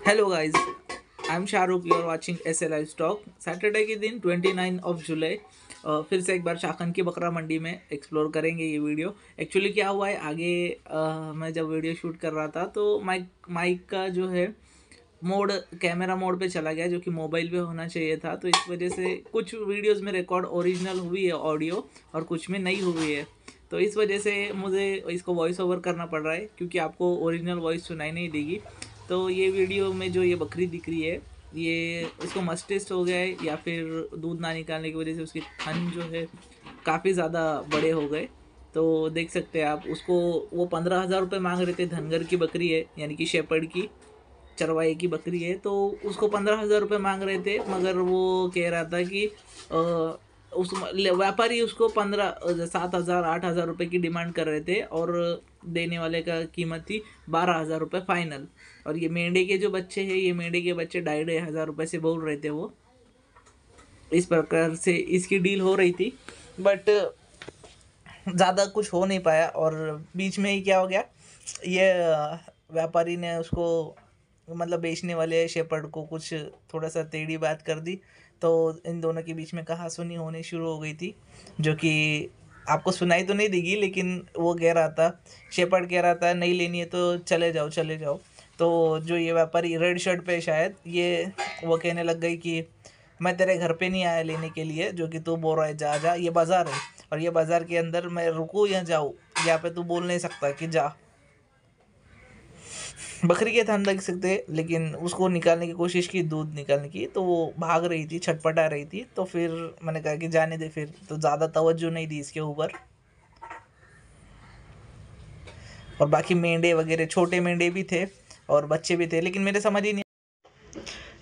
Hello guys, I am Shahrukh. You are watching S live stock. Saturday के दिन 29 जुलाई फिर से एक बार शाखन की बकरा मंडी में एक्सप्लोर करेंगे ये वीडियो। एक्चुअली क्या हुआ है आगे, मैं जब वीडियो शूट कर रहा था तो माइक का जो है मोड कैमरा मोड पे चला गया, जो कि मोबाइल पे होना चाहिए था। तो इस वजह से कुछ वीडियोस में रिकॉर्ड ओरिजिनल हुई है ऑडियो और कुछ में नहीं हुई है। तो इस वजह से मुझे इसको वॉइस ओवर करना पड़ रहा है, क्योंकि आपको ओरिजिनल वॉइस सुनाई नहीं देगी। तो ये वीडियो में जो ये बकरी दिख रही है, ये उसको मस्टिस्ट हो गया है या फिर दूध ना निकालने की वजह से उसके थन जो है काफ़ी ज़्यादा बड़े हो गए। तो देख सकते हैं आप उसको। वो 15,000 रुपये मांग रहे थे। धनगर की बकरी है, यानी कि शेपर्ड की, चरवाहे की बकरी है। तो उसको 15,000 रुपये मांग रहे थे, मगर वो कह रहा था कि उस व्यापारी उसको 7,000 8,000 रुपये की डिमांड कर रहे थे, और देने वाले का कीमत थी 12,000 रुपये फाइनल। और ये मेंढे के जो बच्चे हैं, ये मेंढे के बच्चे 2,500 रुपये से बोल रहे थे। वो इस प्रकार से इसकी डील हो रही थी, बट ज़्यादा कुछ हो नहीं पाया। और बीच में ही क्या हो गया, ये व्यापारी ने उसको, मतलब बेचने वाले शेपर्ड को, कुछ थोड़ा सा टेढ़ी बात कर दी। तो इन दोनों के बीच में कहासुनी होनी शुरू हो गई थी, जो कि आपको सुनाई तो नहीं देगी, लेकिन वो कह रहा था, शेपर्ड कह रहा था नहीं लेनी है तो चले जाओ चले जाओ। तो जो ये व्यापारी रेड शर्ट पे, शायद ये, वो कहने लग गई कि मैं तेरे घर पे नहीं आया लेने के लिए, जो कि तू बोल रहा है जा जा, ये बाज़ार है और ये बाज़ार के अंदर मैं रुकूँ या जाऊँ, यहाँ पे तू बोल नहीं सकता कि जा। बकरी के थन देख सकते हैं, लेकिन उसको निकालने की कोशिश की, दूध निकालने की, तो वो भाग रही थी, छटपटा रही थी। तो फिर मैंने कहा कि जाने दे, फिर तो ज़्यादा तवज्जो नहीं दी इसके ऊपर। और बाकी मेंढे वगैरह, छोटे मेंढे भी थे और बच्चे भी थे, लेकिन मेरे समझ ही नहीं।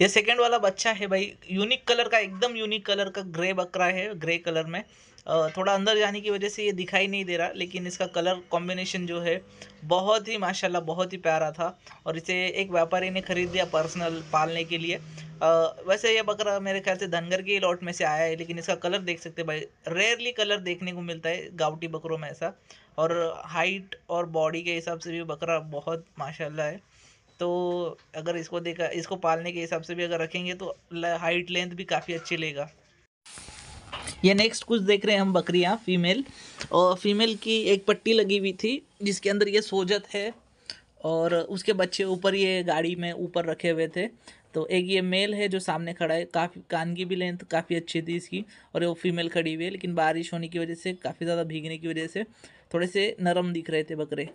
ये सेकंड वाला बच्चा है भाई, यूनिक कलर का, एकदम यूनिक कलर का ग्रे बकरा है, ग्रे कलर में। थोड़ा अंदर जाने की वजह से ये दिखाई नहीं दे रहा, लेकिन इसका कलर कॉम्बिनेशन जो है बहुत ही माशाल्लाह बहुत ही प्यारा था। और इसे एक व्यापारी ने खरीद लिया पर्सनल पालने के लिए। वैसे ये बकरा मेरे ख्याल से धनगर के लॉट में से आया है, लेकिन इसका कलर देख सकते हैं भाई, रेयरली कलर देखने को मिलता है गावटी बकरों में ऐसा। और हाइट और बॉडी के हिसाब से भी बकरा बहुत माशाल्लाह है। तो अगर इसको देखा, इसको पालने के हिसाब से भी अगर रखेंगे तो हाइट लेंथ भी काफ़ी अच्छी लेगा। ये नेक्स्ट कुछ देख रहे हैं हम बकरियां फीमेल, और फीमेल की एक पट्टी लगी हुई थी जिसके अंदर ये सोजत है, और उसके बच्चे ऊपर ये गाड़ी में ऊपर रखे हुए थे। तो एक ये मेल है जो सामने खड़ा है, काफ़ी कान की भी लेंथ काफ़ी अच्छी थी इसकी, और वो फीमेल खड़ी हुई है, लेकिन बारिश होने की वजह से, काफ़ी ज़्यादा भीगने की वजह से थोड़े से नरम दिख रहे थे बकरे।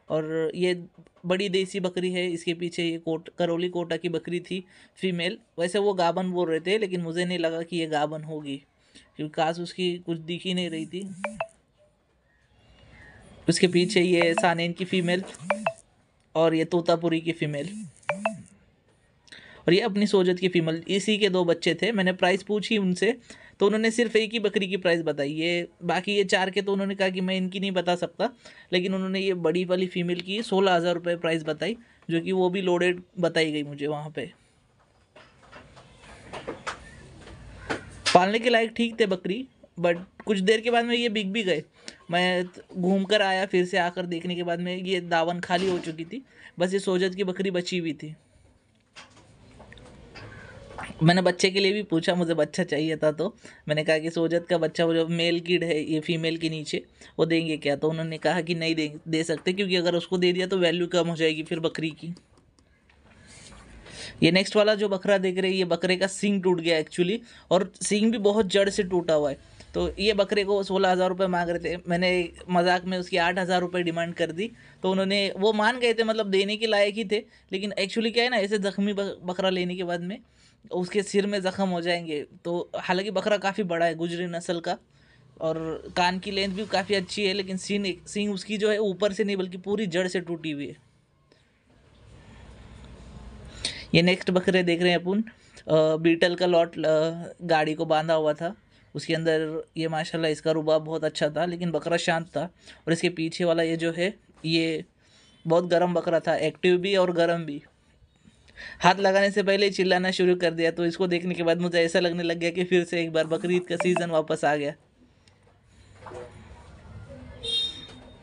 और ये बड़ी देसी बकरी है, इसके पीछे ये करौली कोटा की बकरी थी फीमेल। वैसे वो गाबन बोल रहे थे, लेकिन मुझे नहीं लगा कि ये गाबन होगी, क्योंकि काश उसकी कुछ दिख ही नहीं रही थी। उसके पीछे ये सानेन की फीमेल और ये तोतापुरी की फीमेल, और ये अपनी सोजत की फीमेल। इसी के दो बच्चे थे। मैंने प्राइस पूछी उनसे, तो उन्होंने सिर्फ एक ही बकरी की प्राइस बताई। ये बाकी ये चार के तो उन्होंने कहा कि मैं इनकी नहीं बता सकता, लेकिन उन्होंने ये बड़ी वाली फीमेल की 16,000 रुपये प्राइस बताई, जो कि वो भी लोडेड बताई गई मुझे वहाँ पे। पालने के लायक ठीक थे बकरी, बट कुछ देर के बाद में ये बिक भी गए। मैं घूम कर आया, फिर से आकर देखने के बाद में ये दावन खाली हो चुकी थी, बस ये सोजत की बकरी बची हुई थी। मैंने बच्चे के लिए भी पूछा, मुझे बच्चा चाहिए था, तो मैंने कहा कि सोजत का बच्चा, वो जो मेल किड है ये फीमेल के नीचे, वो देंगे क्या? तो उन्होंने कहा कि नहीं दे सकते, क्योंकि अगर उसको दे दिया तो वैल्यू कम हो जाएगी फिर बकरी की। ये नेक्स्ट वाला जो बकरा देख रहे हैं, ये बकरे का सींग टूट गया एक्चुअली, और सींग भी बहुत जड़ से टूटा हुआ है। तो ये बकरे को 16,000 रुपये मांग रहे थे। मैंने मजाक में उसकी 8,000 रुपये डिमांड कर दी, तो उन्होंने, वो मान गए थे, मतलब देने के लायक ही थे। लेकिन एक्चुअली क्या है ना, ऐसे ज़ख्मी बकरा लेने के बाद में उसके सिर में ज़ख्म हो जाएंगे। तो हालांकि बकरा काफ़ी बड़ा है, गुजरी नस्ल का, और कान की लेंथ भी काफ़ी अच्छी है, लेकिन सींग उसकी जो है ऊपर से नहीं बल्कि पूरी जड़ से टूटी हुई है। ये नेक्स्ट बकरे देख रहे हैं अपन, बीटल का लॉट गाड़ी को बांधा हुआ था उसके अंदर। ये माशाल्लाह इसका रुबाब बहुत अच्छा था, लेकिन बकरा शांत था। और इसके पीछे वाला ये जो है, ये बहुत गर्म बकरा था, एक्टिव भी और गर्म भी। हाथ लगाने से पहले ही चिल्लाना शुरू कर दिया। तो इसको देखने के बाद मुझे ऐसा लगने लग गया कि फिर से एक बार बकरीद का सीज़न वापस आ गया।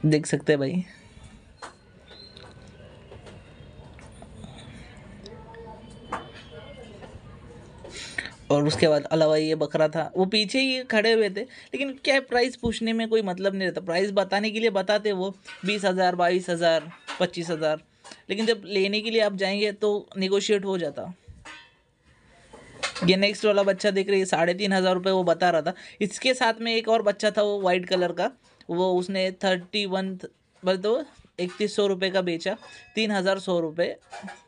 देख सकते हैं भाई, और उसके बाद अलावा ये बकरा था, वो पीछे ही खड़े हुए थे, लेकिन क्या प्राइस पूछने में कोई मतलब नहीं रहता। प्राइस बताने के लिए बताते वो 20,000, 22,000, 25,000, लेकिन जब लेने के लिए आप जाएंगे तो निगोशिएट हो जाता। ये नेक्स्ट वाला बच्चा देख रहे हैं, 3,500 रुपये वो बता रहा था। इसके साथ में एक और बच्चा था, वो वाइट कलर का, वो उसने 31 तो 3,100 रुपये का बेचा। 3,100 रुपये,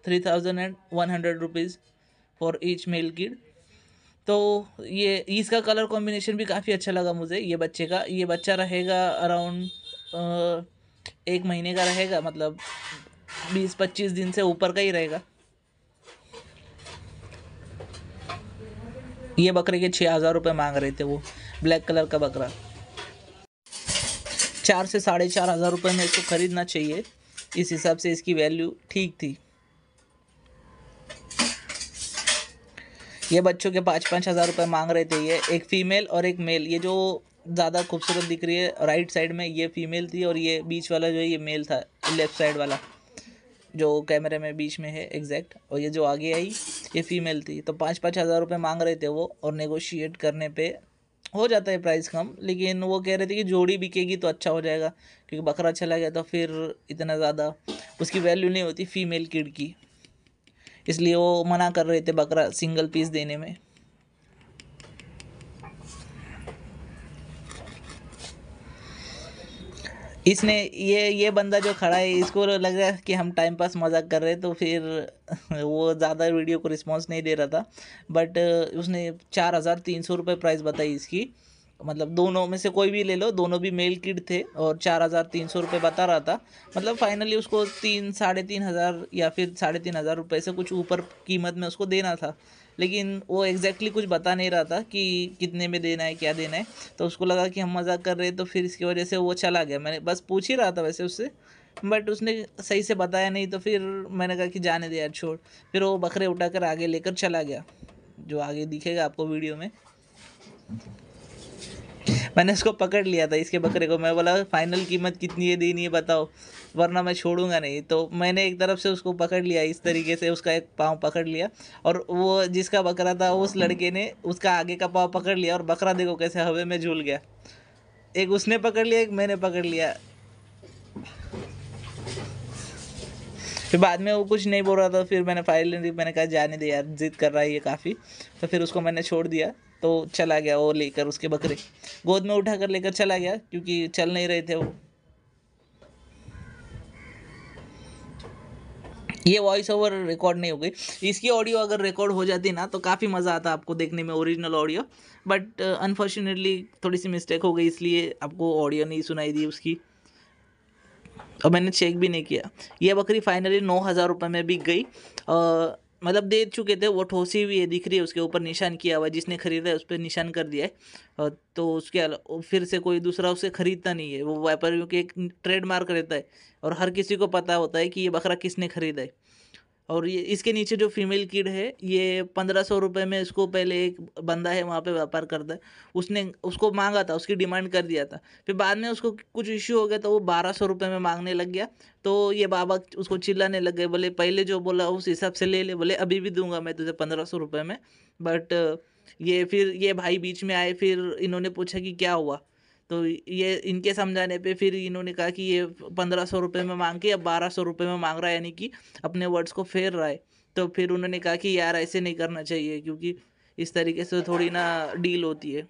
3,100 rupees for each male kid. तो ये इसका कलर कॉम्बिनेशन भी काफ़ी अच्छा लगा मुझे ये बच्चे का। ये बच्चा रहेगा अराउंड 1 महीने का रहेगा, मतलब 20-25 दिन से ऊपर का ही रहेगा। ये बकरे के 6,000 रुपये मांग रहे थे वो, ब्लैक कलर का बकरा। 4 से 4,500 रुपये में इसको ख़रीदना चाहिए, इस हिसाब से इसकी वैल्यू ठीक थी। ये बच्चों के 5-5 हज़ार रुपये मांग रहे थे, ये एक फ़ीमेल और एक मेल। ये जो ज़्यादा खूबसूरत दिख रही है राइट साइड में, ये फ़ीमेल थी, और ये बीच वाला जो है ये मेल था, लेफ़्ट साइड वाला जो कैमरे में बीच में है एग्जैक्ट, और ये जो आगे आई ये फ़ीमेल थी। तो 5-5 हज़ार रुपये मांग रहे थे वो, और नेगोशिएट करने पे हो जाता है प्राइस कम, लेकिन वो कह रहे थे कि जोड़ी बिकेगी तो अच्छा हो जाएगा, क्योंकि बकरा चला गया तो फिर इतना ज़्यादा उसकी वैल्यू नहीं होती फ़ीमेल किड की, इसलिए वो मना कर रहे थे बकरा सिंगल पीस देने में। इसने ये बंदा जो खड़ा है, इसको लग रहा है कि हम टाइम पास मजाक कर रहे हैं, तो फिर वो ज़्यादा वीडियो को रिस्पांस नहीं दे रहा था। बट उसने 4,300 रुपये प्राइस बताई इसकी, मतलब दोनों में से कोई भी ले लो, दोनों भी मेल किड थे, और 4,300 रुपये बता रहा था। मतलब फाइनली उसको 3-3,500 या फिर 3,500 रुपये से कुछ ऊपर कीमत में उसको देना था, लेकिन वो एग्जैक्टली कुछ बता नहीं रहा था कि कितने में देना है, क्या देना है। तो उसको लगा कि हम मजाक कर रहे हैं, तो फिर इसकी वजह से वो चला गया। मैंने बस पूछ ही रहा था वैसे उससे, बट उसने सही से बताया नहीं, तो फिर मैंने कहा कि जाने दे यार, छोड़। फिर वो बकरे उठाकर आगे लेकर चला गया, जो आगे दिखेगा आपको वीडियो में। मैंने उसको पकड़ लिया था, इसके बकरे को। मैं बोला फाइनल कीमत कितनी है, देनी है बताओ, वरना मैं छोड़ूंगा नहीं। तो मैंने एक तरफ से उसको पकड़ लिया, इस तरीके से उसका एक पाँव पकड़ लिया, और वो जिसका बकरा था उस लड़के ने उसका आगे का पाँव पकड़ लिया, और बकरा देखो कैसे हवा में झूल गया। एक उसने पकड़ लिया, एक मैंने पकड़ लिया। फिर बाद में वो कुछ नहीं बोल रहा था, फिर मैंने कहा जाने दे यार, जिद कर रहा है ये काफ़ी। तो फिर उसको मैंने छोड़ दिया, तो चला गया वो लेकर, उसके बकरे गोद में उठा कर लेकर चला गया, क्योंकि चल नहीं रहे थे वो। ये वॉइस ओवर रिकॉर्ड नहीं हो गई, इसकी ऑडियो अगर रिकॉर्ड हो जाती ना तो काफ़ी मज़ा आता आपको देखने में, ओरिजिनल ऑडियो। बट अनफॉर्चुनेटली थोड़ी सी मिस्टेक हो गई, इसलिए आपको ऑडियो नहीं सुनाई दी उसकी, और मैंने चेक भी नहीं किया। ये बकरी फाइनली 9,000 रुपये में बिक गई। मतलब दे चुके थे, वो ठोसी हुई है, दिख रही है, उसके ऊपर निशान किया हुआ है, जिसने खरीदा है उस पर निशान कर दिया है। तो उसके फिर से कोई दूसरा उसे खरीदता नहीं है, वो व्यापारियों के एक ट्रेडमार्क रहता है, और हर किसी को पता होता है कि ये बकरा किसने खरीदा है। और ये इसके नीचे जो फीमेल किड है, ये 1,500 रुपये में इसको पहले एक बंदा है वहाँ पे व्यापार करता है, उसने उसको मांगा था, उसकी डिमांड कर दिया था। फिर बाद में उसको कुछ इश्यू हो गया, तो वो 1,200 रुपये में मांगने लग गया। तो ये बाबा उसको चिल्लाने लग गए, बोले पहले जो बोला उस हिसाब से ले ले, बोले अभी भी दूंगा मैं तुझे 1,500 रुपये में। बट ये फिर ये भाई बीच में आए, फिर इन्होंने पूछा कि क्या हुआ। तो ये इनके समझाने पे फिर इन्होंने कहा कि ये 1,500 रुपये में मांग के अब 1,200 रुपये में मांग रहा है, यानी कि अपने वर्ड्स को फेर रहा है। तो फिर उन्होंने कहा कि यार ऐसे नहीं करना चाहिए, क्योंकि इस तरीके से थोड़ी ना डील होती है।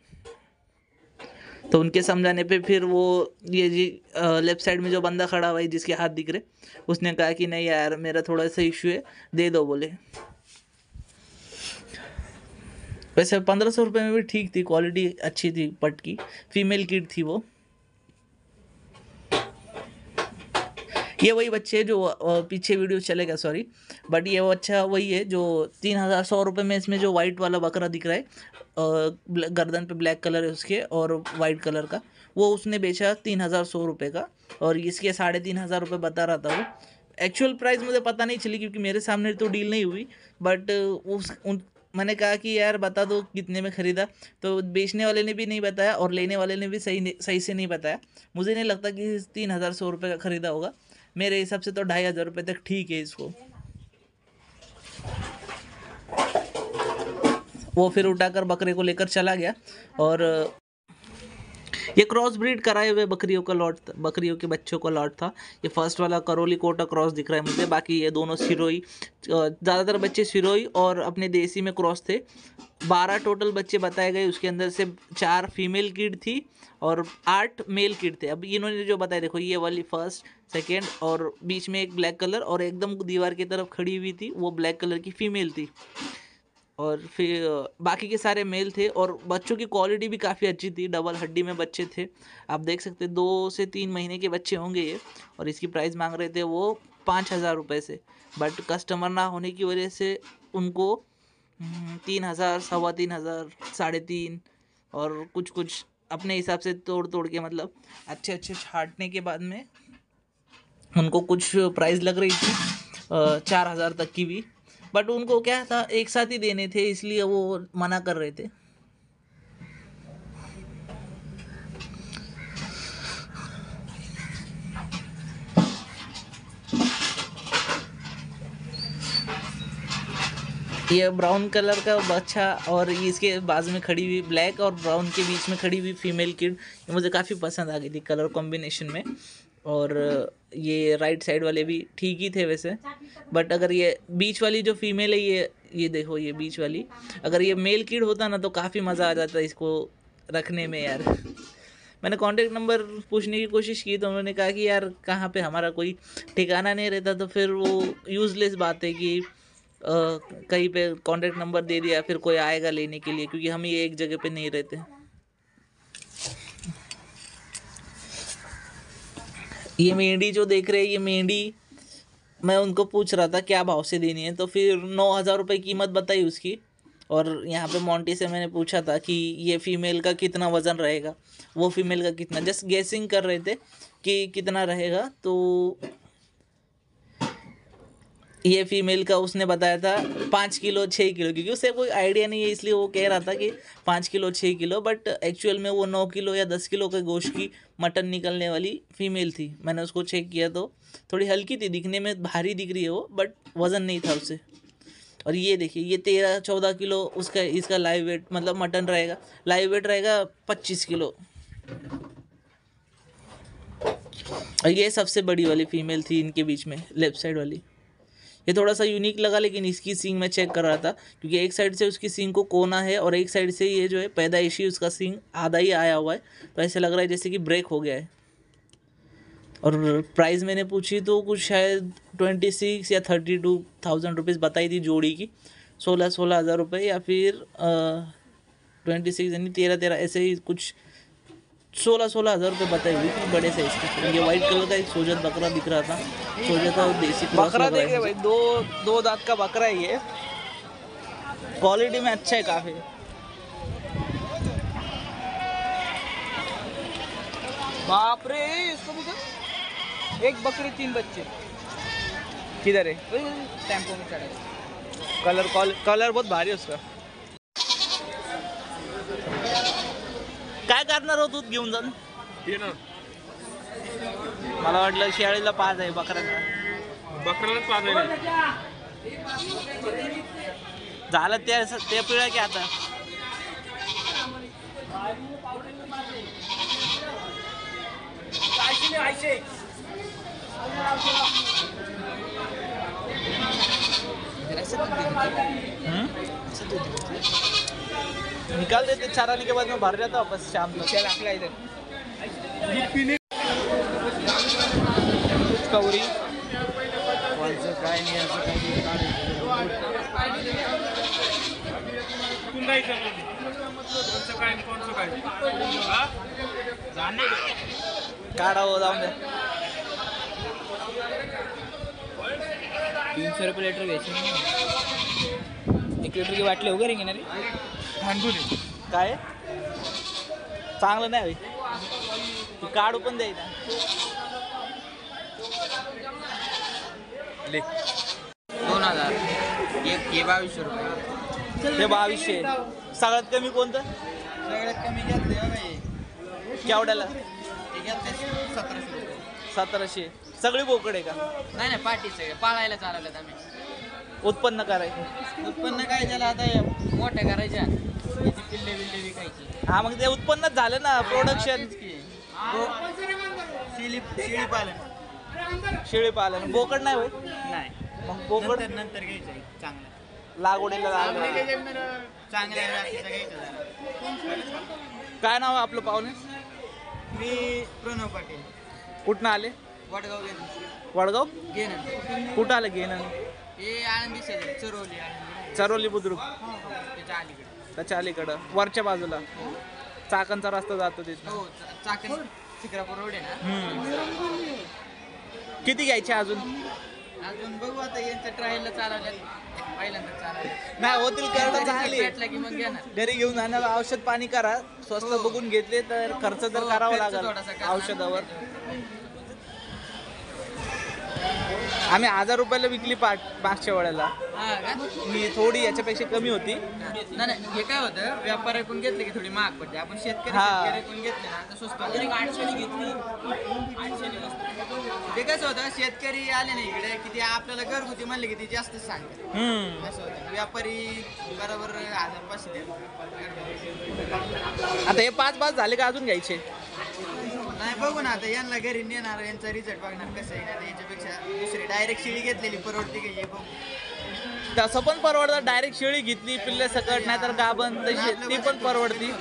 तो उनके समझाने पे फिर वो ये जी लेफ्ट साइड में जो बंदा खड़ा हुआ है, जिसके हाथ दिख रहे, उसने कहा कि नहीं यार मेरा थोड़ा सा इशू है, दे दो बोले। वैसे 1,500 रुपये में भी ठीक थी, क्वालिटी अच्छी थी पट की, फीमेल किड थी वो। ये वही बच्चे जो पीछे वीडियो चलेगा सॉरी, बट ये वो अच्छा वही है जो 3,100 रुपये में, इसमें जो वाइट वाला बकरा दिख रहा है, गर्दन पे ब्लैक कलर है उसके और वाइट कलर का, वो उसने बेचा 3,100 रुपये का, और इसके 3,500 रुपये बता रहा था वो। एक्चुअल प्राइस मुझे पता नहीं चली, क्योंकि मेरे सामने तो डील नहीं हुई। बट मैंने कहा कि यार बता दो कितने में ख़रीदा, तो बेचने वाले ने भी नहीं बताया और लेने वाले ने भी सही से नहीं बताया। मुझे नहीं लगता कि 3,100 रुपये का ख़रीदा होगा, मेरे हिसाब से तो 2,500 रुपये तक ठीक है इसको। वो फिर उठाकर बकरे को लेकर चला गया। और ये क्रॉस ब्रीड कराए हुए बकरियों का लॉट, बकरियों के बच्चों का लॉट था। ये फर्स्ट वाला करौली कोटा क्रॉस दिख रहा है मुझे, बाकी ये दोनों सिरोही, ज़्यादातर बच्चे सिरोही और अपने देसी में क्रॉस थे। 12 टोटल बच्चे बताए गए, उसके अंदर से 4 फीमेल किड थी और 8 मेल किड थे। अब इन्होंने जो बताया देखो, ये वाली फर्स्ट, सेकेंड और बीच में एक ब्लैक कलर और एकदम दीवार की तरफ खड़ी हुई थी वो ब्लैक कलर की फीमेल थी। और फिर बाकी के सारे मेल थे और बच्चों की क्वालिटी भी काफ़ी अच्छी थी, डबल हड्डी में बच्चे थे। आप देख सकते 2 से 3 महीने के बच्चे होंगे ये। और इसकी प्राइस मांग रहे थे वो 5,000 रुपये से, बट कस्टमर ना होने की वजह से उनको 3,000, 3,500, 3,500 और कुछ अपने हिसाब से तोड़ के, मतलब अच्छे छांटने के बाद में उनको कुछ प्राइस लग रही थी 4,000 तक की भी, बट उनको क्या था एक साथ ही देने थे, इसलिए वो मना कर रहे थे। ये ब्राउन कलर का बच्चा और इसके बाजू में खड़ी हुई ब्लैक और ब्राउन के बीच में खड़ी हुई फीमेल किड मुझे काफ़ी पसंद आ गई थी कलर कॉम्बिनेशन में। और ये राइट साइड वाले भी ठीक ही थे वैसे, बट अगर ये बीच वाली जो फीमेल है, ये देखो, ये बीच वाली अगर ये मेल किड होता ना तो काफ़ी मज़ा आ जाता इसको रखने में यार। मैंने कांटेक्ट नंबर पूछने की कोशिश की तो उन्होंने कहा कि यार कहाँ पे हमारा कोई ठिकाना नहीं रहता, तो फिर वो यूज़लेस बात है कि कहीं पे कांटेक्ट नंबर दे दिया फिर कोई आएगा लेने के लिए, क्योंकि हम ये एक जगह पे नहीं रहते। ये मेंढी जो देख रहे हैं, ये मेंढी मैं उनको पूछ रहा था क्या भाव से देनी है, तो फिर 9,000 रुपये कीमत बताई उसकी। और यहाँ पे मोंटी से मैंने पूछा था कि ये फीमेल का कितना वज़न रहेगा, वो फीमेल का कितना, जस्ट गेसिंग कर रहे थे कि कितना रहेगा। तो ये फीमेल का उसने बताया था 5 किलो 6 किलो, क्योंकि उसे कोई आइडिया नहीं है इसलिए वो कह रहा था कि 5 किलो 6 किलो, बट एक्चुअल में वो 9 किलो या 10 किलो के गोश्त की मटन निकलने वाली फीमेल थी। मैंने उसको चेक किया तो थोड़ी हल्की थी, दिखने में भारी दिख रही है वो, बट वज़न नहीं था उससे। और ये देखिए, ये 13-14 किलो उसका इसका लाइव वेट, मतलब मटन रहेगा, लाइव वेट रहेगा 25 किलो। और ये सबसे बड़ी वाली फीमेल थी इनके बीच में, लेफ्ट साइड वाली। ये थोड़ा सा यूनिक लगा, लेकिन इसकी सींग मैं चेक कर रहा था क्योंकि एक साइड से उसकी सींग को कोना है और एक साइड से ये जो है पैदाइशी उसका सींग आधा ही आया हुआ है, तो ऐसे लग रहा है जैसे कि ब्रेक हो गया है। और प्राइस मैंने पूछी तो कुछ शायद 26 या 32,000 रुपीज़ बताई थी जोड़ी की, 16 हज़ार रुपये या फिर 26 यानी 13 ऐसे ही कुछ 16 हज़ार रुपये बताई हुई थी बड़े साइज की। ये वाइट कलर का एक सोजत बकरा दिख रहा था, सोजत और देसी बकरा देख रहे भाई, दो दांत का बकरा है ये, क्वालिटी में अच्छा है काफ़ी। बाप रे, इसको भी एक बकरी 3 बच्चे किधर है, टेम्पो में चढ़े। कलर बहुत भारी है उसका। काय करणार हो दूध घेऊन जाऊन? मला वाटलं शेळीला 5 आहे, बकऱ्याला 5 आहे. झालं ते पिळा की आता. निकाल देते चाराने के बाद में भर जाता वापस शाम तक। चल आपला इधर कवरी कोणचं काय नाही असं काढा हो, जाऊन दे. 300 रुपये लीटर बेचेंगे, 1 लीटर की बाटली हो गई ना रे. काय चांगलं नाही भाई, काढू पण द्यायचा. 2,000 ये 2200 रुपये. ते 2200. सगळ्यात कमी कोणतं? सगळ्यात कमी घेतलं भाई केवढ्याला? 1700. सगळी बोकड आहे का? नाही पाठी सगळे पाळायला चालवल्यात आम्ही. उत्पन्न करायचं? उत्पन्न काय त्याला आता मोठ्या करायच्या, त्याची पिल्ले बिल्ले विकायची. हा मग ते उत्पन्नच झालं ना, प्रोडक्शन. शेळी पालन. शेळी पालन. बोकड नाही होय? नाही, मग बोकड नंतर घ्यायचं चांगलं. लागवडीला चांगल्या जातीचं घ्यायचं जरा. काय नाव आहे आपलं पाहुणे? मी प्रणव पाटील. कुठनं आले? वडगाव घेणं. वडगाव घेणं कुठं आलं घेणं? हे आनंदी शेजारी चरवली. आनंदी चरोली बुद्रुक त्याच्या अलीकडे. त्याच्या अलीकडं वरच्या बाजूला चाकणचा रस्ता जातो तिथं. हो, चाकण शिक्रापूर रोड आहे ना. किती घ्यायचे अजून? अजून बघू आता, यांच्या ट्रायलला चालवल्या, पहिल्यांदा चालवल्या. नाही होतील करणं चांगली आहे. भेटला की मग घेणार. घरी घेऊन जाण्याला औषध पाणी करा, स्वस्त बघून घेतले तर खर्च तर करावा खर्च लागेल थोडासा करणार. औषधावर. आम्ही 1000 रुपयाला विकली मागच्या वेळेला. हा का? मी थोडी याच्यापेक्षा कमी होती. नाही नाही, हे काय होतं, व्यापारी पण घेतले की थोडी महाग पडते. आपण शेतकरी हा. पण घेतले ना तर स्वस्त. 800 घेतली. 800 ते कसं होतं, शेतकरी आले नाही इकडे की ते आपल्याला घरगुती म्हणले की ते जास्त सांगतात. कसं होतं, व्यापारी बरोबर 1000-500 देतात. आता हे 5 झाले का अजून घ्यायचे? नाही, बघू ना आता, यांना घरी नेणार, यांचा रिझल्ट बघणार कसं आहे. आता याच्यापेक्षा दुसरी डायरेक्ट शेळी घेतलेली परवडते की हे बघू. तसं पण परवडतं. डायरेक्ट शेळी घेतली पिल्ले सकट, नाही तर गाभण तशी ती पण परवडती.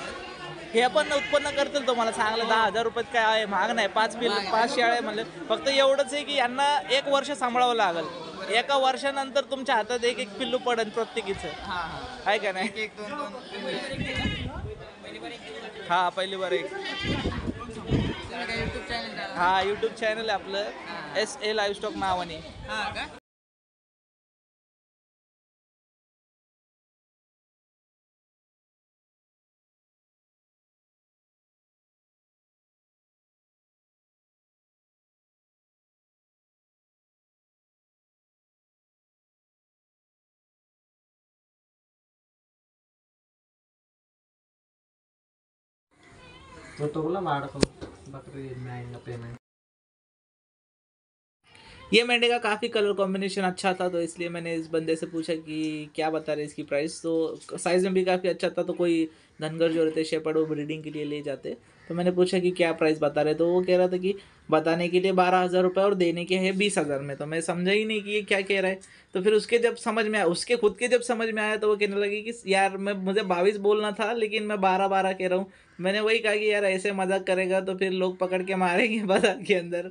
हे पण उत्पन्न करतील तुम्हाला चांगलं. 10,000 रुपयात काय आहे, महाग नाही. 5 शेळ्या म्हणलं. फक्त एवढंच आहे की यांना 1 वर्ष सांभाळावं लागेल. एका वर्षानंतर तुमच्या हातात एक पिल्लू पडेल प्रत्येकीचं. आहे का नाही? एक दोन हा पहिली बार एक. YouTube channel. हा यूट्यूब चॅनल आहे आपलं, SA लाईव्हस्टॉक नावाने. हा का? तो बोला माड़को बकरी महंगा पेमेंट। ये मेंढे का काफ़ी कलर कॉम्बिनेशन अच्छा था, तो इसलिए मैंने इस बंदे से पूछा कि क्या बता रहे इसकी प्राइस। तो साइज़ में भी काफ़ी अच्छा था। तो कोई धनगर जो रहते शेपर्ड वो ब्रीडिंग के लिए ले जाते, तो मैंने पूछा कि क्या प्राइस बता रहे। तो वो कह रहा था कि बताने के लिए 12,000 रुपये और देने के हैं 20,000 में। तो मैं समझा ही नहीं कि ये क्या कह रहा है। तो फिर उसके जब समझ में आया, उसके खुद के जब समझ में आया, तो वो कहने लगी कि यार मुझे 22 बोलना था, लेकिन मैं 12 कह रहा हूँ। मैंने वही कहा कि यार ऐसे मजाक करेगा तो फिर लोग पकड़ के मारेंगे बाजार के अंदर।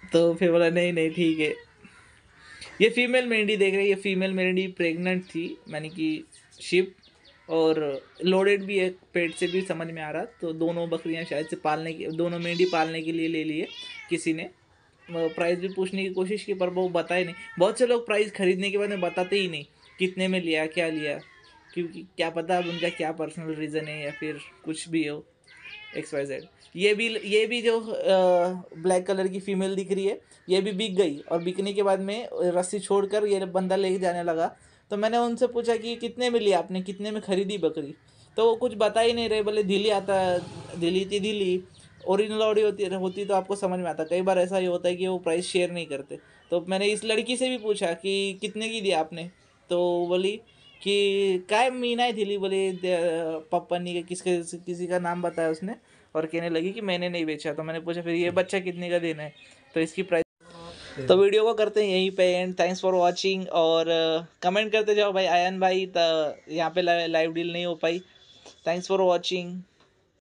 तो फिर बोला नहीं नहीं ठीक है। ये फीमेल मेंढी देख रहे हैं, ये फीमेल मेंढी प्रेग्नेंट थी, यानी कि शिप, और लोडेड भी है पेट से भी समझ में आ रहा। तो दोनों बकरियां शायद से दोनों मेंढी पालने के लिए ले लिए किसी ने। प्राइस भी पूछने की कोशिश की पर वो बताए नहीं। बहुत से लोग प्राइस खरीदने के बाद में बताते ही नहीं कितने में लिया, क्या लिया, क्योंकि क्या पता अब उनका क्या पर्सनल रीज़न है या फिर कुछ भी हो, XYZ। ये भी जो ब्लैक कलर की फीमेल दिख रही है, ये भी बिक गई। और बिकने के बाद में रस्सी छोड़कर ये बंदा ले जाने लगा। तो मैंने उनसे पूछा कि कितने में लिया आपने, कितने में खरीदी बकरी। तो वो कुछ बता ही नहीं रहे। बोले दिल्ली आता, दिल्ली ओरिजिनल ऑडियो होती तो आपको समझ में आता। कई बार ऐसा ही होता है कि वो प्राइस शेयर नहीं करते। तो मैंने इस लड़की से भी पूछा कि कितने की दिया आपने। तो बोली कि काय मी नाही दिली, बोले पप्पानी किसी का नाम बताया उसने, और कहने लगी कि मैंने नहीं बेचा। तो मैंने पूछा फिर ये बच्चा कितने का देना है, तो इसकी प्राइस। तो वीडियो को करते हैं यहीं पे एंड। थैंक्स फॉर वाचिंग, और कमेंट करते जाओ भाई। आयन भाई यहाँ पे लाइव डील नहीं हो पाई। Thanks for watching.